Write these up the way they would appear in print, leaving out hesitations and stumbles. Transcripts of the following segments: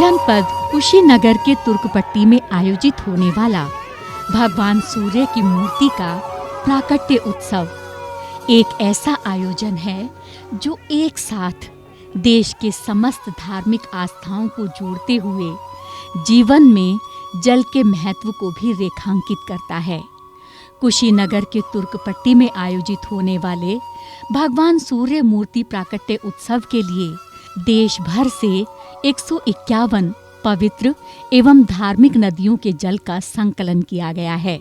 जनपद कुशीनगर के तुर्कपट्टी में आयोजित होने वाला भगवान सूर्य की मूर्ति का प्राकट्य उत्सव एक ऐसा आयोजन है जो एक साथ देश के समस्त धार्मिक आस्थाओं को जोड़ते हुए जीवन में जल के महत्व को भी रेखांकित करता है। कुशीनगर के तुर्कपट्टी में आयोजित होने वाले भगवान सूर्य मूर्ति प्राकट्य उत्सव के लिए देश भर से 151 पवित्र एवं धार्मिक नदियों के जल का संकलन किया गया है।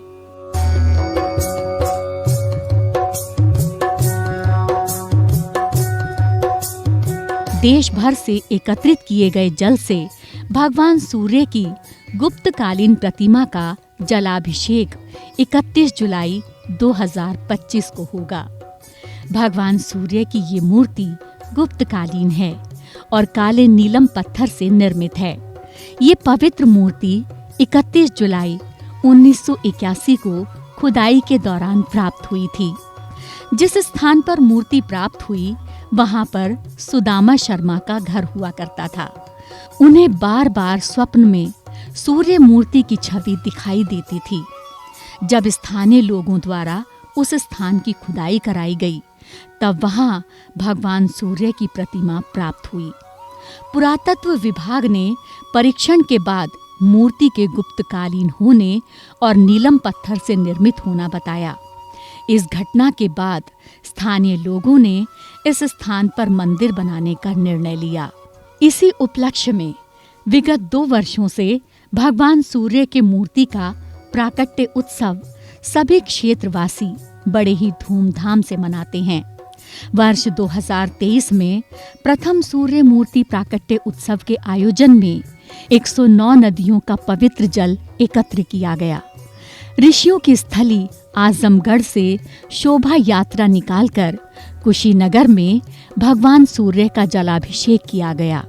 देश भर से एकत्रित किए गए जल से भगवान सूर्य की गुप्तकालीन प्रतिमा का जलाभिषेक 31 जुलाई 2025 को होगा। भगवान सूर्य की ये मूर्ति गुप्तकालीन है और काले नीलम पत्थर से निर्मित है। ये पवित्र मूर्ति 31 जुलाई 1981 को खुदाई के दौरान प्राप्त हुई थी। जिस स्थान पर मूर्ति प्राप्त हुई वहां पर सुदामा शर्मा का घर हुआ करता था। उन्हें बार-बार स्वप्न में सूर्य मूर्ति की छवि दिखाई देती थी। जब स्थानीय लोगों द्वारा उस स्थान की खुदाई कराई गई तब वहां भगवान सूर्य की प्रतिमा प्राप्त हुई। पुरातत्व विभाग ने परीक्षण के बाद मूर्ति के गुप्तकालीन होने और नीलम पत्थर से निर्मित होना बताया। इस घटना के बाद स्थानीय लोगों ने इस स्थान पर मंदिर बनाने का निर्णय लिया। इसी उपलक्ष्य में विगत 2 वर्षों से भगवान सूर्य के मूर्ति का प्राकट्य उत्सव सभी क्षेत्रवासी बड़े ही धूमधाम से मनाते हैं। वर्ष 2023 में प्रथम सूर्य मूर्ति प्राकट्य उत्सव के आयोजन में 109 नदियों का पवित्र जल एकत्र किया गया। ऋषियों की स्थली आजमगढ़ से शोभा यात्रा निकालकर कुशीनगर में भगवान सूर्य का जलाभिषेक किया गया।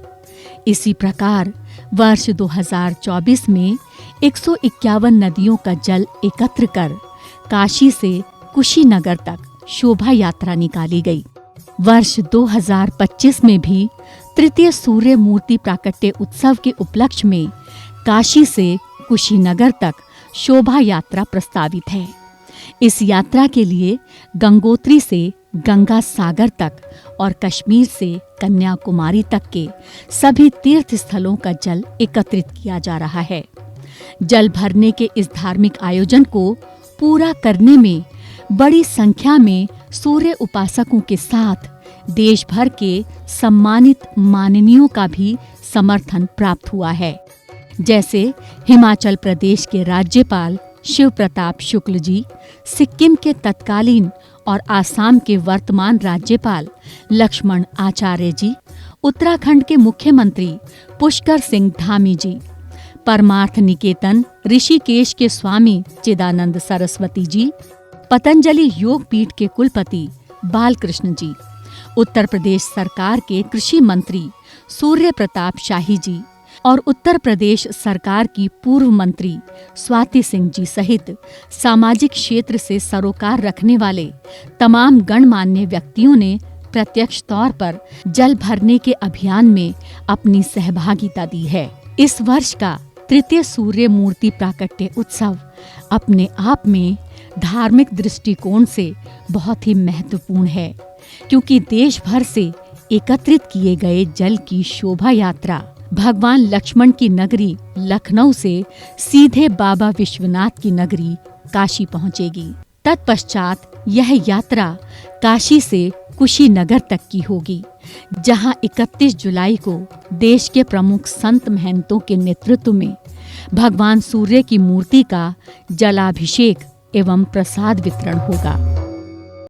इसी प्रकार वर्ष 2024 में 151 नदियों का जल एकत्र कर काशी से कुशीनगर तक शोभा यात्रा निकाली गई। वर्ष 2025 में भी तृतीय सूर्य मूर्ति प्राकट्य उत्सव के उपलक्ष्य में काशी से कुशीनगर तक शोभा यात्रा प्रस्तावित है। इस यात्रा के लिए गंगोत्री से गंगा सागर तक और कश्मीर से कन्याकुमारी तक के सभी तीर्थ स्थलों का जल एकत्रित किया जा रहा है। जल भरने के इस धार्मिक आयोजन को पूरा करने में बड़ी संख्या में सूर्य उपासकों के साथ देश भर के सम्मानित माननीयों का भी समर्थन प्राप्त हुआ है। जैसे हिमाचल प्रदेश के राज्यपाल शिव प्रताप शुक्ल जी, सिक्किम के तत्कालीन और आसाम के वर्तमान राज्यपाल लक्ष्मण आचार्य जी, उत्तराखंड के मुख्यमंत्री पुष्कर सिंह धामी जी, परमार्थ निकेतन ऋषिकेश के स्वामी चिदानंद सरस्वती जी, पतंजलि योग पीठ के कुलपति बालकृष्ण जी, उत्तर प्रदेश सरकार के कृषि मंत्री सूर्य प्रताप शाही जी और उत्तर प्रदेश सरकार की पूर्व मंत्री स्वाति सिंह जी सहित सामाजिक क्षेत्र से सरोकार रखने वाले तमाम गणमान्य व्यक्तियों ने प्रत्यक्ष तौर पर जल भरने के अभियान में अपनी सहभागिता दी है। इस वर्ष का तृतीय सूर्य मूर्ति प्राकट्य उत्सव अपने आप में धार्मिक दृष्टिकोण से बहुत ही महत्वपूर्ण है, क्योंकि देश भर से एकत्रित किए गए जल की शोभा यात्रा भगवान लक्ष्मण की नगरी लखनऊ से सीधे बाबा विश्वनाथ की नगरी काशी पहुंचेगी। तत्पश्चात यह यात्रा काशी से कुशीनगर तक की होगी, जहां 31 जुलाई को देश के प्रमुख संत महंतों के नेतृत्व में भगवान सूर्य की मूर्ति का जलाभिषेक एवं प्रसाद वितरण होगा।